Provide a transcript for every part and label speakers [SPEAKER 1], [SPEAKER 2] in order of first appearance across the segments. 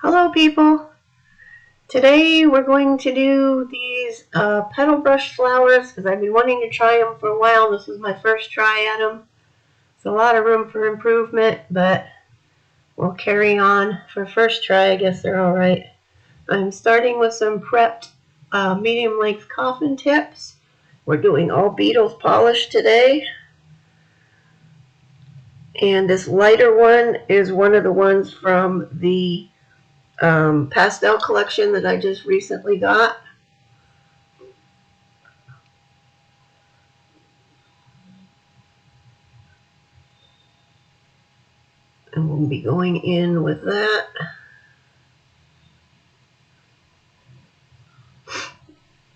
[SPEAKER 1] Hello people! Today we're going to do these petal brush flowers because I've been wanting to try them for a while. This is my first try at them. There's a lot of room for improvement, but we'll carry on. For first try, I guess they're alright. I'm starting with some prepped medium length coffin tips. We're doing all Beetles polish today. And this lighter one is one of the ones from the pastel collection that I just recently got. And we'll be going in with that.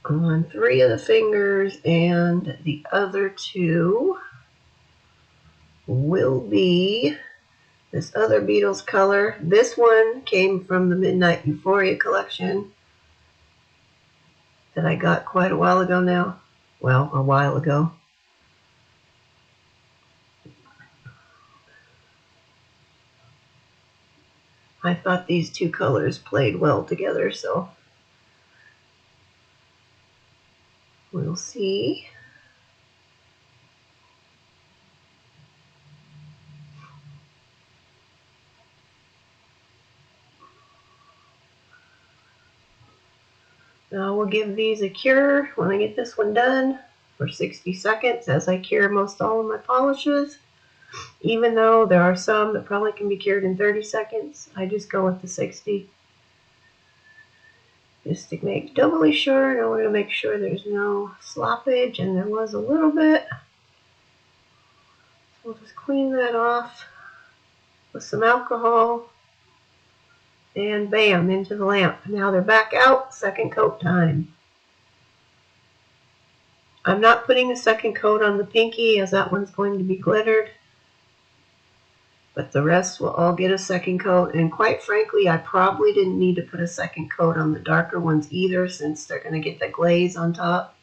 [SPEAKER 1] On 3 of the fingers, and the other 2 will be this other Beetles color. This one came from the Midnight Euphoria collection that I got quite a while ago now. Well, a while ago. I thought these 2 colors played well together, so we'll see. Now we'll give these a cure when I get this one done for 60 seconds as I cure most all of my polishes. Even though there are some that probably can be cured in 30 seconds, I just go with the 60. Just to make doubly sure, and I want to make sure there's no sloppage, and there was a little bit. So we'll just clean that off with some alcohol, and bam, into the lamp. Now they're back out, second coat time. I'm not putting a second coat on the pinky as that one's going to be glittered, but the rest will all get a second coat. And quite frankly, I probably didn't need to put a second coat on the darker ones either, since they're going to get the glaze on top.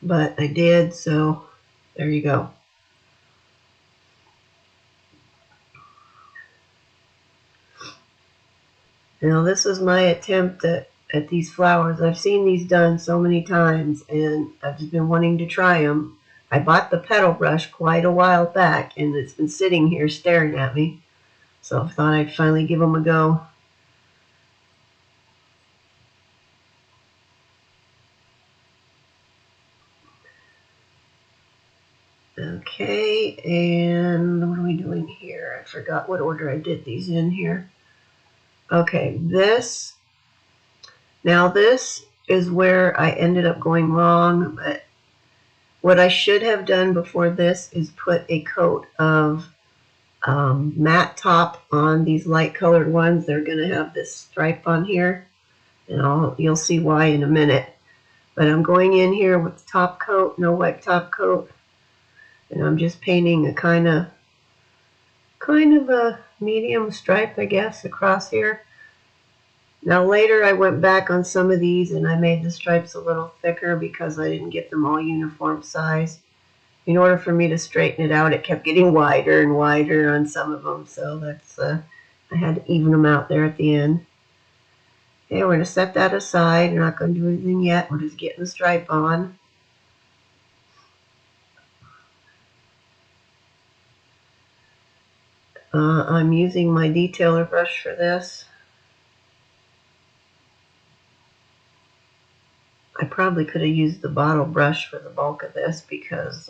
[SPEAKER 1] But I did, so there you go. Now this is my attempt at these flowers. I've seen these done so many times, and I've just been wanting to try them. I bought the petal brush quite a while back, and it's been sitting here staring at me. So I thought I'd finally give them a go. Okay, and what are we doing here? I forgot what order I did these in here. Okay, this is where I ended up going wrong, but what I should have done before this is put a coat of matte top on these light colored ones. They're going to have this stripe on here, and you'll see why in a minute. But I'm going in here with the top coat, no wet top coat, and I'm just painting a kind of a medium stripe, I guess, across here. Now later I went back on some of these and I made the stripes a little thicker because I didn't get them all uniform size. In order for me to straighten it out, it kept getting wider and wider on some of them, so that's I had to even them out there at the end. Okay, we're going to set that aside. We're not going to do anything yet. We're just getting the stripe on. I'm using my detailer brush for this. I probably could have used the bottle brush for the bulk of this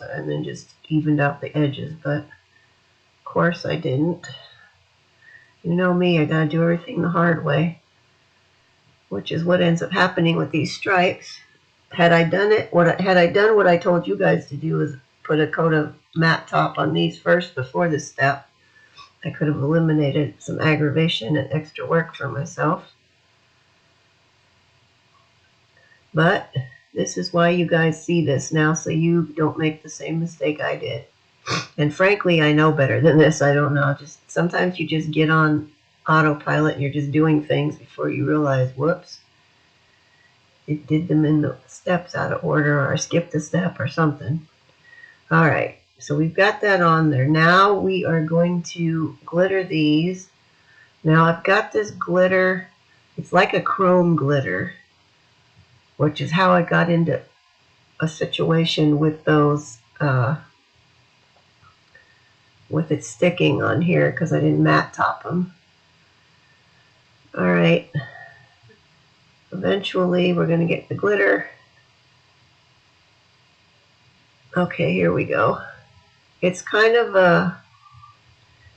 [SPEAKER 1] and then just evened out the edges, but of course I didn't. You know me, I gotta do everything the hard way, which is what ends up happening with these stripes. Had I done what I told you guys to do, is put a coat of matte top on these first before this step, I could have eliminated some aggravation and extra work for myself. But this is why you guys see this now, so you don't make the same mistake I did. And frankly, I know better than this. I don't know. Just sometimes you just get on autopilot and you're just doing things before you realize, whoops, it did them in the steps out of order, or I skipped a step or something. All right, so we've got that on there. Now we are going to glitter these Now I've got this glitter. It's like a chrome glitter, which is how I got into a situation with those, with it sticking on here because I didn't matte top them. All right. Eventually we're going to get the glitter. Okay, here we go. It's kind of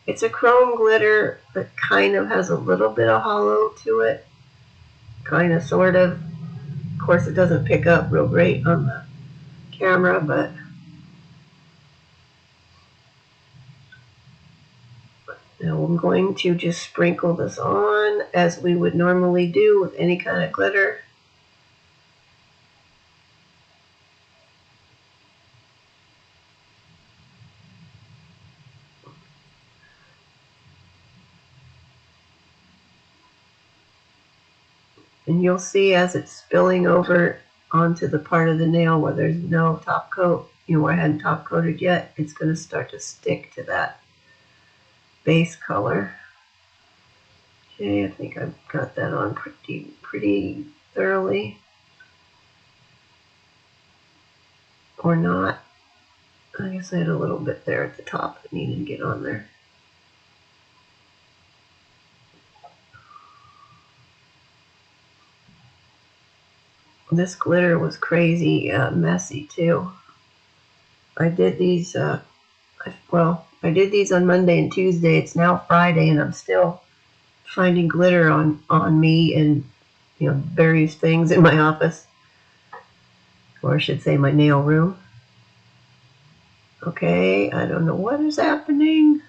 [SPEAKER 1] it's a chrome glitter that kind of has a little bit of hollow to it. Kind of, sort of. Of course, it doesn't pick up real great on the camera, but now I'm going to just sprinkle this on as we would normally do with any kind of glitter. And you'll see as it's spilling over onto the part of the nail where there's no top coat, where I hadn't top coated yet, it's going to start to stick to that base color. Okay, I think I've got that on pretty thoroughly. Or not. I guess I had a little bit there at the top that needed to get on there. This glitter was crazy messy too. I did these, I did these on Monday and Tuesday. It's now Friday and I'm still finding glitter on me and various things in my office. Or I should say my nail room. Okay, I don't know what is happening.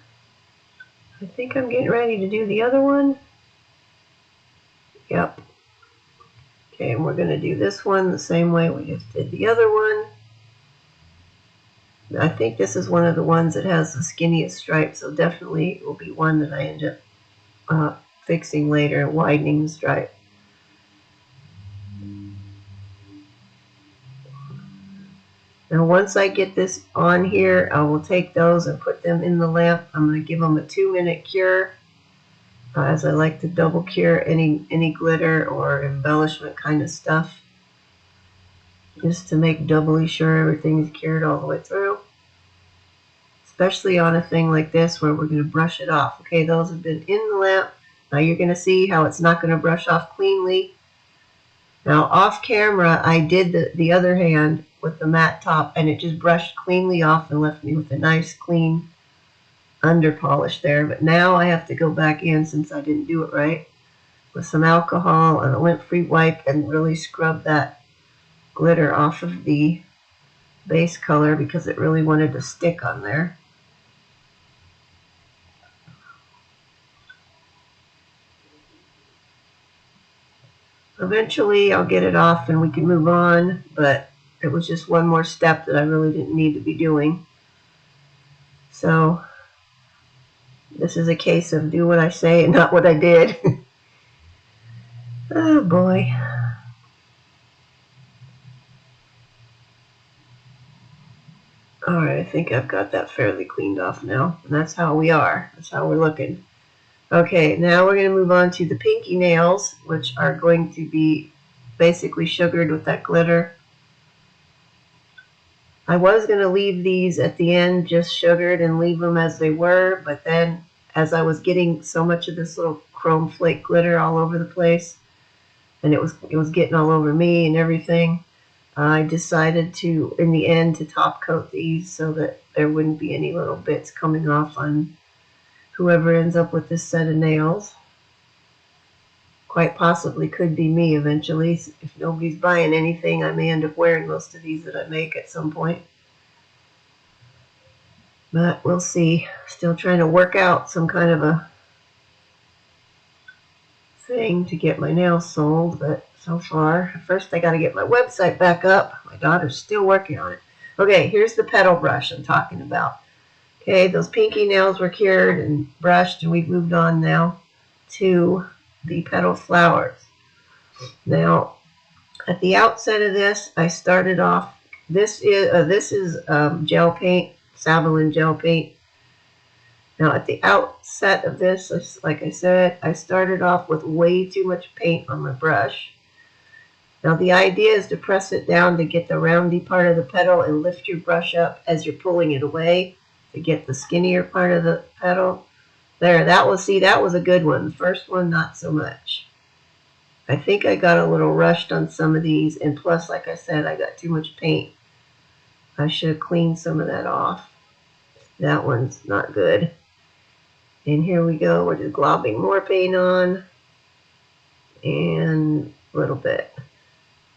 [SPEAKER 1] I think I'm getting ready to do the other one. Yep. Okay, and we're going to do this one the same way we just did the other one. I think this is one of the ones that has the skinniest stripe, so definitely it will be one that I end up fixing later, widening the stripe. Now once I get this on here, I will take those and put them in the lamp. I'm going to give them a 2-minute cure, as I like to double cure any glitter or embellishment kind of stuff, just to make doubly sure everything's cured all the way through. Especially on a thing like this where we're going to brush it off. Okay, those have been in the lamp. Now you're going to see how it's not going to brush off cleanly. Now off camera, I did the other hand with the matte top and it just brushed cleanly off and left me with a nice clean under polish there. But now I have to go back in, since I didn't do it right, with some alcohol and a lint-free wipe and really scrub that glitter off of the base color because it really wanted to stick on there. Eventually I'll get it off and we can move on, but it was just one more step that I really didn't need to be doing. So this is a case of do what I say and not what I did. Oh boy. Alright, I think I've got that fairly cleaned off now. And that's how we are. That's how we're looking. Okay, now we're going to move on to the pinky nails, which are going to be basically sugared with that glitter. I was going to leave these at the end just sugared and leave them as they were, but then as I was getting so much of this little chrome flake glitter all over the place, and it was getting all over me and everything, I decided to, in the end, to top coat these so that there wouldn't be any little bits coming off on whoever ends up with this set of nails. Quite possibly could be me eventually. If nobody's buying anything, I may end up wearing most of these that I make at some point. But we'll see. Still trying to work out some kind of a thing to get my nails sold, but so far, first I got to get my website back up. My daughter's still working on it. Okay, here's the petal brush I'm talking about. Okay, those pinky nails were cured and brushed, and we've moved on now to the petal flowers. Now, at the outset of this, I started off. This is gel paint, Saviland gel paint, Now at the outset of this, like I said, I started off with way too much paint on my brush. Now the idea is to press it down to get the roundy part of the petal and lift your brush up as you're pulling it away to get the skinnier part of the petal. There, that was a good one. The first one, not so much. I think I got a little rushed on some of these, and plus, like I said, I got too much paint. I should have cleaned some of that off. That one's not good. And here we go, we're just globbing more paint on, and a little bit.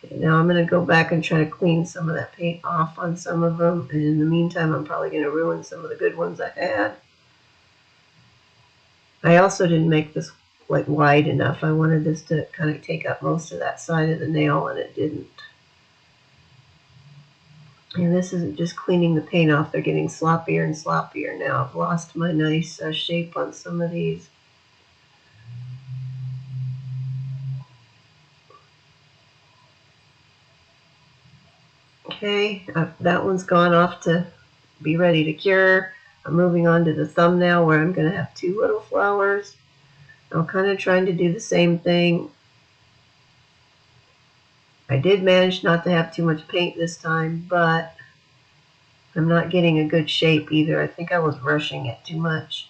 [SPEAKER 1] Okay, now I'm going to go back and try to clean some of that paint off on some of them, and in the meantime, I'm probably going to ruin some of the good ones I had. I also didn't make this like wide enough. I wanted this to kind of take up most of that side of the nail, and it didn't. And this isn't just cleaning the paint off. They're getting sloppier and sloppier now. I've lost my nice shape on some of these. Okay, that one's gone off to be ready to cure. I'm moving on to the thumbnail where I'm going to have two little flowers. I'm kind of trying to do the same thing. I did manage not to have too much paint this time, but I'm not getting a good shape either. I think I was rushing it too much.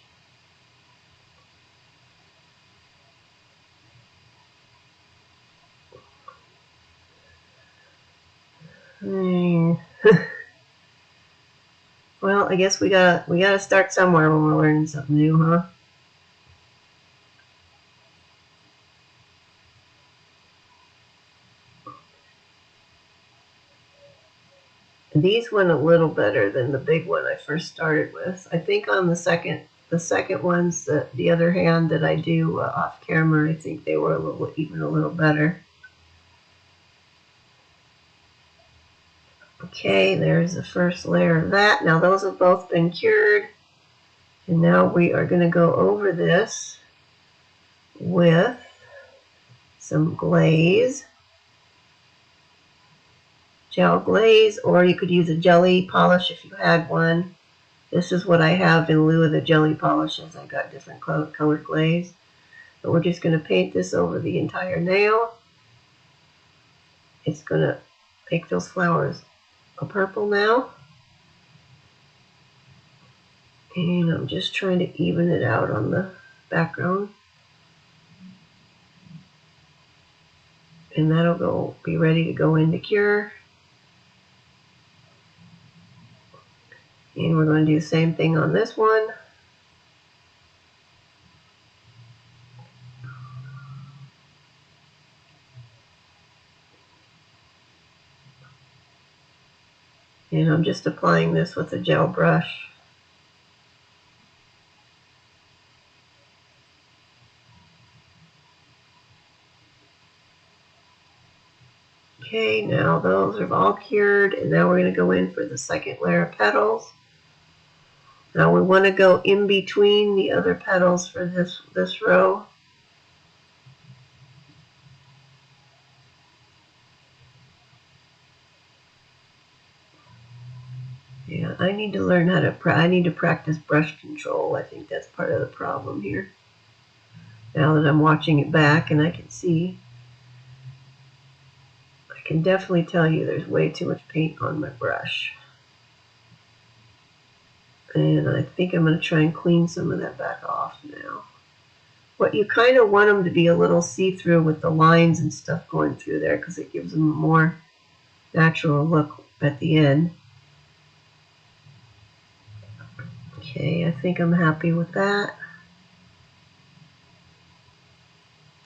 [SPEAKER 1] Well, I guess we gotta start somewhere when we're learning something new, huh? These went a little better than the big one I first started with. I think on the second ones, the other hand that I do off camera, I think they were even a little better. Okay, there's the first layer of that. Now those have both been cured. And now we are going to go over this with some glaze, gel glaze, or you could use a jelly polish if you had one. This is what I have in lieu of the jelly polishes. I got different colored glaze. But we're just going to paint this over the entire nail. It's going to make those flowers a purple now. And I'm just trying to even it out on the background. And that'll be ready to go into cure. And we're going to do the same thing on this one. And I'm just applying this with a gel brush. Okay, now those are all cured, and now we're going to go in for the second layer of petals. Now we want to go in between the other petals for this row. Yeah, I need to learn how to I need to practice brush control. I think that's part of the problem here. Now that I'm watching it back and I can see, I can definitely tell you there's way too much paint on my brush. And I think I'm going to try and clean some of that back off now. But you kind of want them to be a little see-through with the lines and stuff going through there because it gives them a more natural look at the end. Okay, I think I'm happy with that.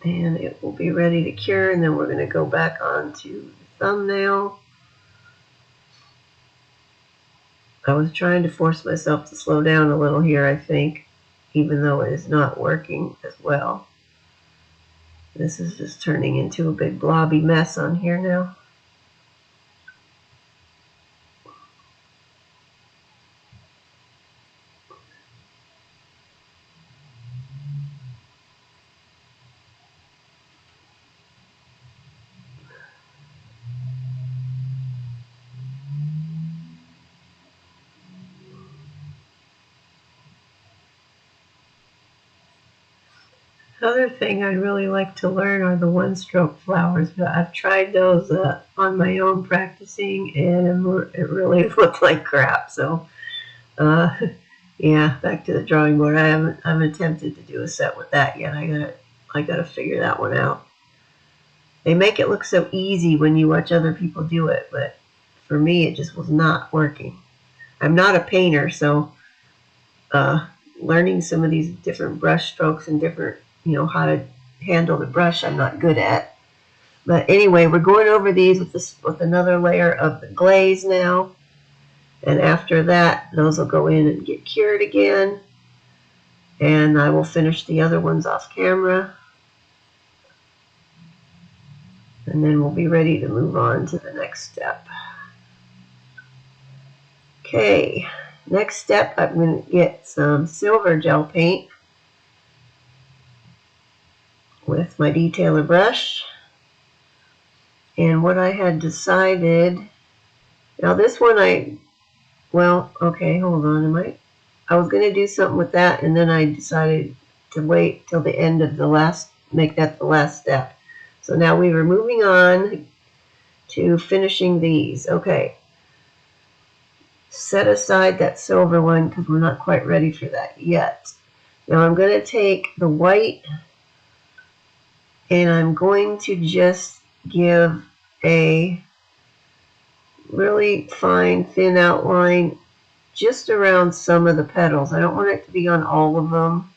[SPEAKER 1] And it will be ready to cure, and then we're going to go back onto the thumbnail. I was trying to force myself to slow down a little here, I think, even though it is not working as well. This is just turning into a big blobby mess on here now. Other thing I'd really like to learn are the one-stroke flowers, but I've tried those on my own practicing, and it really looked like crap. So, yeah, back to the drawing board. I haven't attempted to do a set with that yet. I gotta figure that one out. They make it look so easy when you watch other people do it, but for me, it just was not working. I'm not a painter, so learning some of these different brush strokes and different, how to handle the brush, I'm not good at. But anyway, we're going over these with another layer of the glaze now. And after that, those will go in and get cured again. And I will finish the other ones off camera. And then we'll be ready to move on to the next step. Okay, next step, I'm going to get some silver gel paint with my detailer brush. And what I had decided, now this one okay, hold on, I was going to do something with that, and then I decided to wait till the end of make that the last step. So now we were moving on to finishing these. Okay, set aside that silver one because we're not quite ready for that yet. Now I'm going to take the white and I'm going to just give a really fine, thin outline just around some of the petals. I don't want it to be on all of them.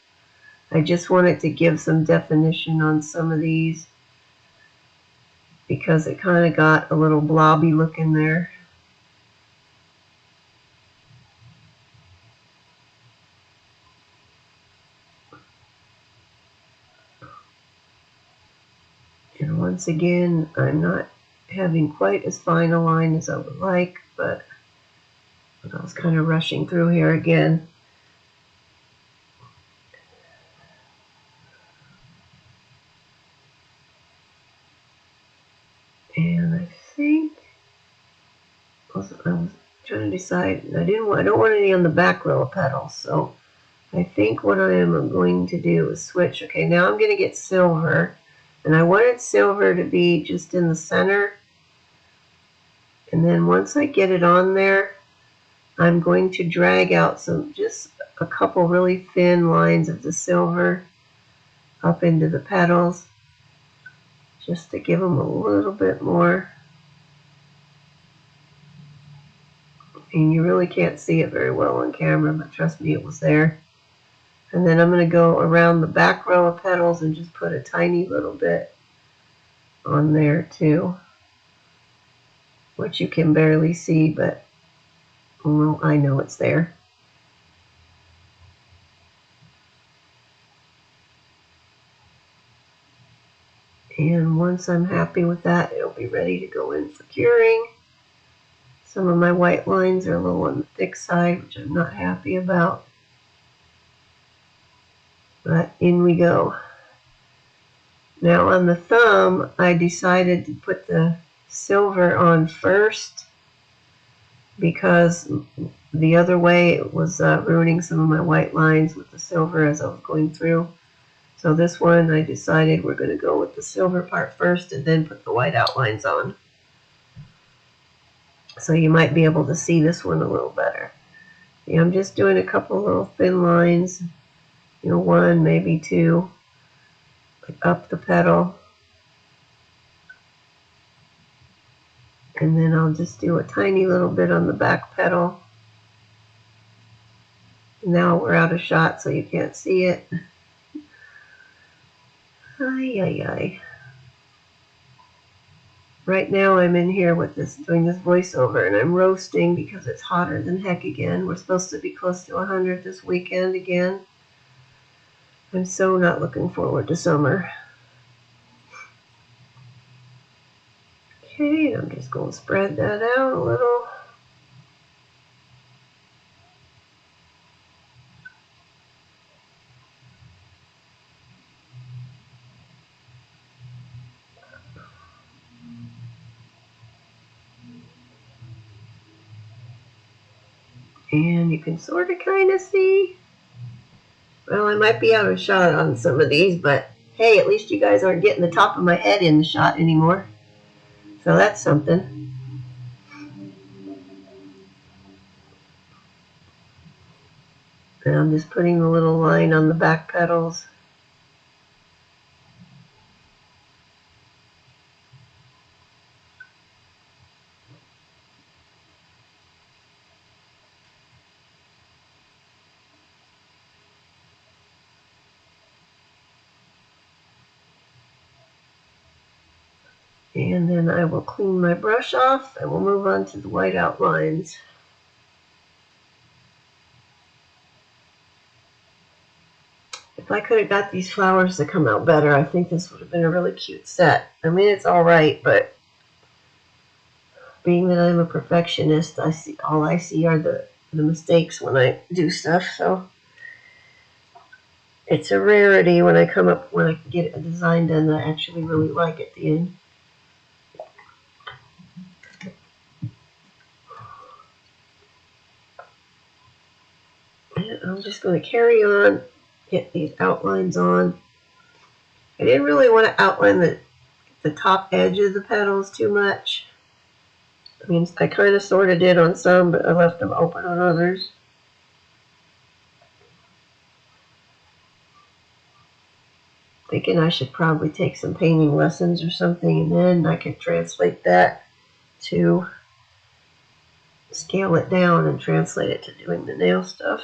[SPEAKER 1] I just want it to give some definition on some of these because it kind of got a little blobby look in there. And once again, I'm not having quite as fine a line as I would like, but I was kind of rushing through here again. And I think I was trying to decide. I don't want any on the back row of petals, so I think what I am going to do is switch. Okay, now I'm going to get silver, and I wanted silver to be just in the center. And then once I get it on there, I'm going to drag out just a couple really thin lines of the silver up into the petals, just to give them a little bit more. And you really can't see it very well on camera, but trust me, it was there. And then I'm going to go around the back row of petals and just put a tiny little bit on there too, which you can barely see, but well, I know it's there. And once I'm happy with that, it'll be ready to go in for curing. Some of my white lines are a little on the thick side, which I'm not happy about. But in we go. Now on the thumb, I decided to put the silver on first because the other way it was ruining some of my white lines with the silver as I was going through. So this one I decided we're going to go with the silver part first and then put the white outlines on. So you might be able to see this one a little better. Yeah, I'm just doing a couple little thin lines, one, maybe two, up the petal. And then I'll just do a tiny little bit on the back petal. Now we're out of shot so you can't see it. Ay, ay, ay. Right now I'm in here with doing this voiceover, and I'm roasting because it's hotter than heck again. We're supposed to be close to 100 this weekend again. I'm so not looking forward to summer. Okay, I'm just going to spread that out a little. And you can sort of kind of see. Well, I might be out of shot on some of these, but Hey, at least you guys aren't getting the top of my head in the shot anymore. So that's something. And I'm just putting a little line on the back petals. And then I will clean my brush off and we'll move on to the white outlines. If I could have got these flowers to come out better, I think this would have been a really cute set. I mean, it's all right, but being that I'm a perfectionist, all I see are the mistakes when I do stuff. So it's a rarity when I can get a design done that I actually really like at the end. And I'm just going to carry on, get these outlines on. I didn't really want to outline the top edge of the petals too much. I mean, I kind of sort of did on some, but I left them open on others. Thinking I should probably take some painting lessons or something, and then I could translate that to scale it down and translate it to doing the nail stuff.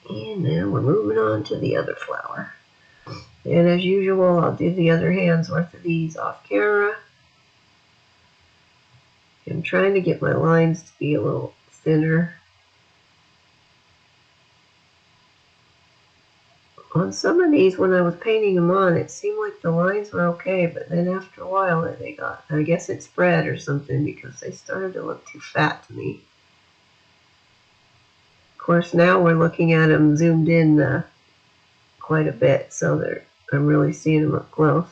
[SPEAKER 1] And then we're moving on to the other flower. And as usual, I'll do the other hand's worth of these off camera. I'm trying to get my lines to be a little thinner. On some of these, when I was painting them on, it seemed like the lines were okay, but then after a while, I guess it spread or something because they started to look too fat to me. Of course, now we're looking at them zoomed in quite a bit, so I'm really seeing them up close.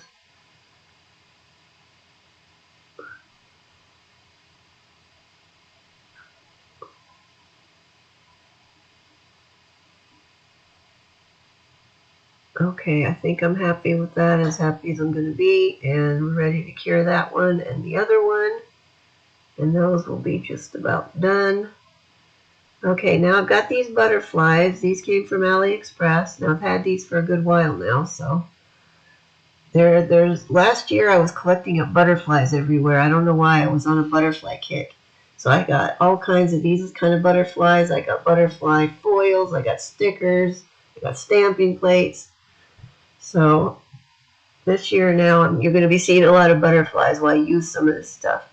[SPEAKER 1] Okay, I think I'm happy with that, as happy as I'm going to be, and we're ready to cure that one and the other one, and those will be just about done. Okay, now I've got these butterflies. These came from AliExpress. Now I've had these for a good while now, so last year I was collecting up butterflies everywhere. I don't know why. I was on a butterfly kick. So I got all kinds of these kind of butterflies. I got butterfly foils. I got stickers. I got stamping plates. So this year now you're going to be seeing a lot of butterflies while I use some of this stuff.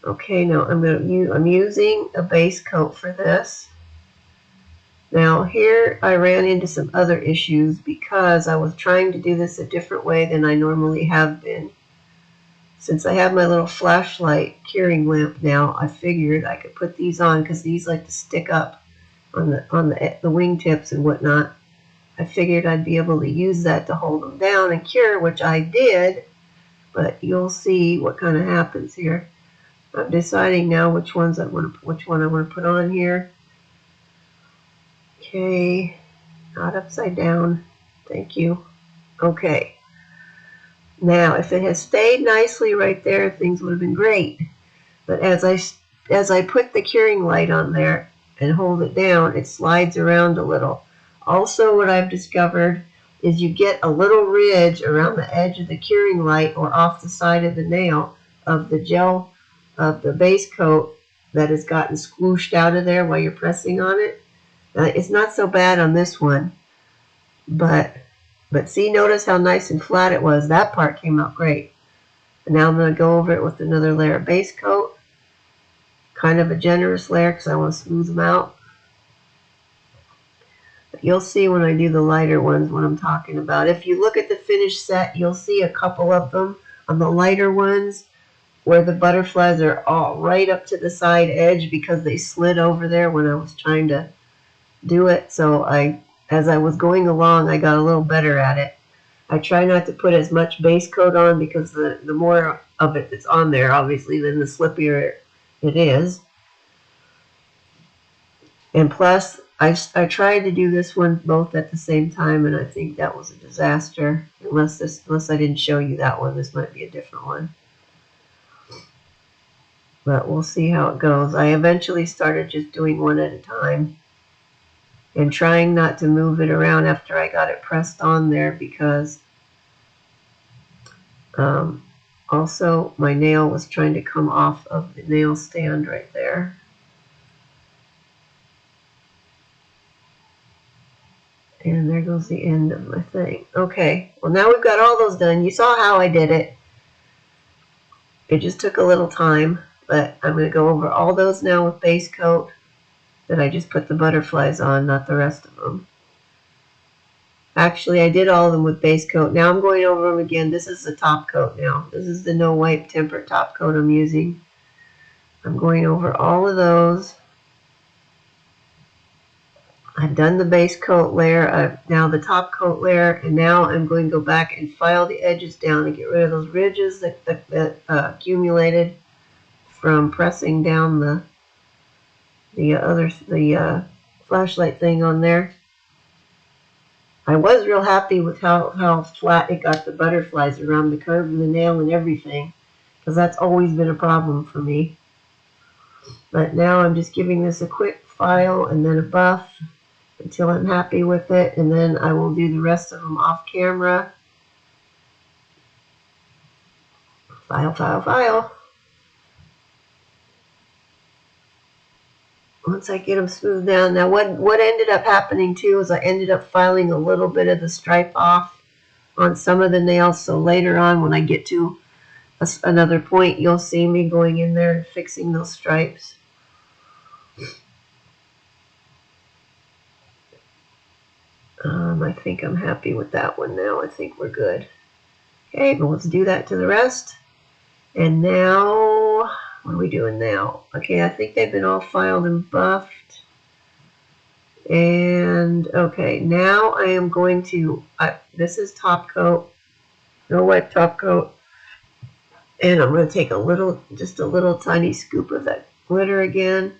[SPEAKER 1] Okay, now I'm using a base coat for this. Now here I ran into some other issues because I was trying to do this a different way than I normally have been. Since I have my little flashlight curing lamp now, I figured I could put these on because these like to stick up on the wingtips and whatnot. I figured I'd be able to use that to hold them down and cure, which I did, but you'll see what kind of happens here. I'm deciding now which one I want to put on here. Okay, not upside down. Thank you. Okay. Now, if it had stayed nicely right there, things would have been great. But as I put the curing light on there and hold it down, it slides around a little. Also, what I've discovered is you get a little ridge around the edge of the curing light or off the side of the nail of the gel of the base coat that has gotten squooshed out of there while you're pressing on it. It's not so bad on this one, but see, notice how nice and flat it was. That part came out great. And now I'm going to go over it with another layer of base coat, kind of a generous layer because I want to smooth them out. But you'll see when I do the lighter ones what I'm talking about. If you look at the finished set, you'll see a couple of them on the lighter ones where the butterflies are all right up to the side edge because they slid over there when I was trying to do it. So as I was going along, I got a little better at it. I try not to put as much base coat on because the more of it that's on there, obviously, then the slippier it is. And plus, I tried to do this one both at the same time, and I think that was a disaster. Unless I didn't show you that one, this might be a different one. But we'll see how it goes. I eventually started just doing one at a time and trying not to move it around after I got it pressed on there because also my nail was trying to come off of the nail stand right there. And there goes the end of my thing. Okay, well now we've got all those done. You saw how I did it. It just took a little time, but I'm going to go over all those now with base coat that I just put the butterflies on, not the rest of them. Actually, I did all of them with base coat. Now I'm going over them again. This is the top coat now. This is the no wipe tempered top coat I'm using. I'm going over all of those. I've done the base coat layer, now the top coat layer, and now I'm going to go back and file the edges down and get rid of those ridges that accumulated from pressing down the flashlight thing on there. I was real happy with how flat it got the butterflies around the curve of the nail and everything, because that's always been a problem for me. But now I'm just giving this a quick file and then a buff until I'm happy with it, and then I will do the rest of them off camera. File, file, file. Once I get them smoothed down. Now what ended up happening too is I ended up filing a little bit of the stripe off on some of the nails, so later on when I get to another point you'll see me going in there and fixing those stripes. I think I'm happy with that one now. I think we're good. Okay, but let's do that to the rest. And now, what are we doing now? Okay, I think they've been all filed and buffed. And, okay, now I am going to, this is top coat, no wipe top coat. And I'm going to take just a little tiny scoop of that glitter again.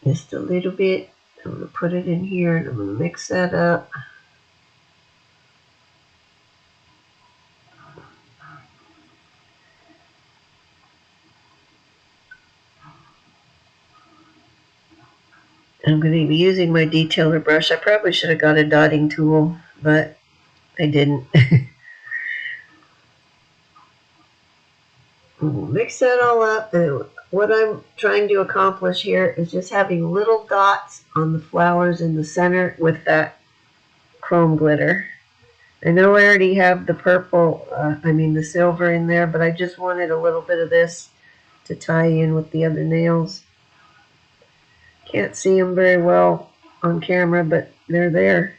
[SPEAKER 1] Just a little bit. I'm going to put it in here and I'm going to mix that up. I'm going to be using my detailer brush. I probably should have got a dotting tool, but I didn't. We'll mix that all up, and what I'm trying to accomplish here is just having little dots on the flowers in the center with that chrome glitter. I know I already have the purple, the silver in there, but I just wanted a little bit of this to tie in with the other nails. Can't see them very well on camera, but they're there.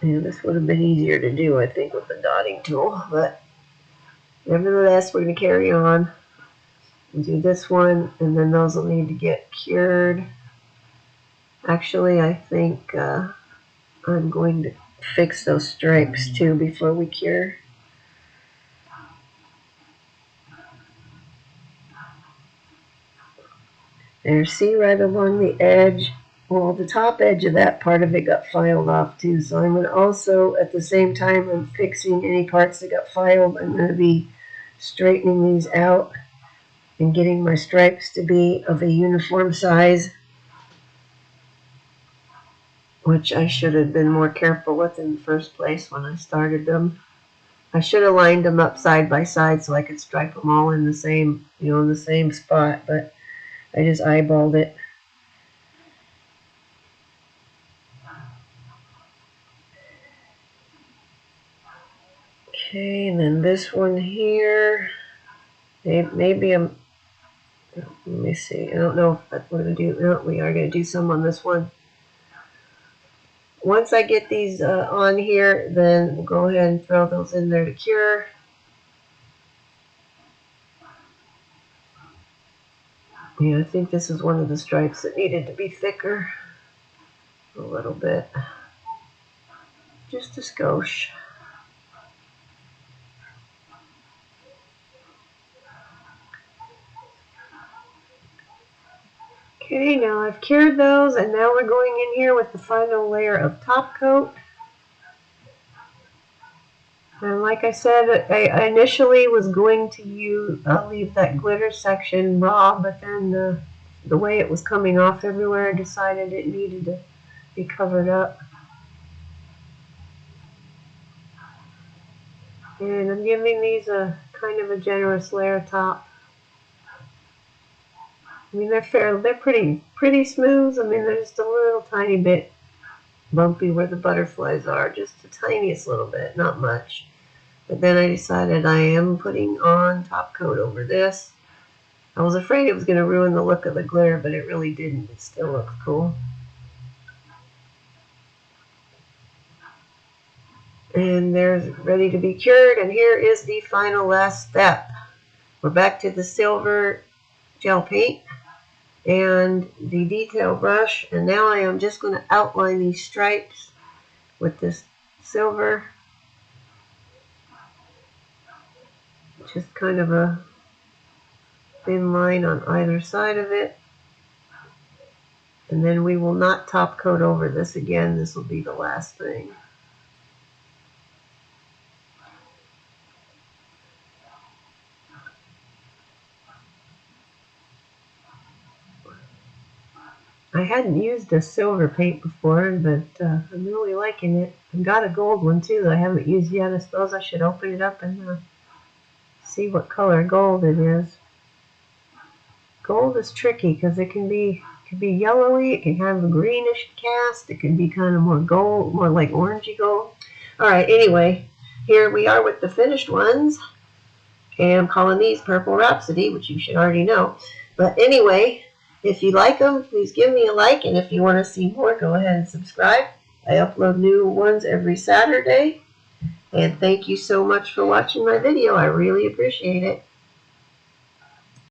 [SPEAKER 1] And this would have been easier to do, I think, with the dotting tool, but nevertheless, we're going to carry on and do this one, and then those will need to get cured. Actually, I think I'm going to fix those stripes too before we cure. There, see right along the edge? Well, the top edge of that part of it got filed off too, so I'm going to also, at the same time I'm fixing any parts that got filed, I'm going to be straightening these out and getting my stripes to be of a uniform size, which I should have been more careful with in the first place when I started them. I should have lined them up side by side so I could stripe them all in the same, in the same spot, but I just eyeballed it. Okay, and then this one here, maybe let me see, I don't know if that's what we're going to do. No, we are going to do some on this one. once I get these on here, then we'll go ahead and throw those in there to cure. Yeah, I think this is one of the stripes that needed to be thicker. A little bit. Just a skosh. Okay, now I've cured those, and now we're going in here with the final layer of top coat. And like I said, I initially was going to leave that glitter section raw, but then the way it was coming off everywhere, I decided it needed to be covered up. And I'm giving these a kind of a generous layer top. I mean, they're pretty smooth. I mean, they're just a little tiny bit bumpy where the butterflies are, just the tiniest little bit, not much. But then I decided I am putting on top coat over this. I was afraid it was going to ruin the look of the glitter, but it really didn't. It still looks cool. And there's ready to be cured, and here is the final last step. We're back to the silver gel paint and the detail brush, and now I am just going to outline these stripes with this silver. Just kind of a thin line on either side of it. And then we will not top coat over this again. This will be the last thing. I hadn't used a silver paint before, but I'm really liking it. I've got a gold one too that I haven't used yet. I suppose I should open it up and see what color gold it is. Gold is tricky because it can be yellowy, it can have a greenish cast, it can be kind of more gold, more like orangey gold. Alright, anyway, here we are with the finished ones. And I'm calling these Purple Rhapsody, which you should already know. But anyway, if you like them, please give me a like. And if you want to see more, go ahead and subscribe. I upload new ones every Saturday. And thank you so much for watching my video. I really appreciate it.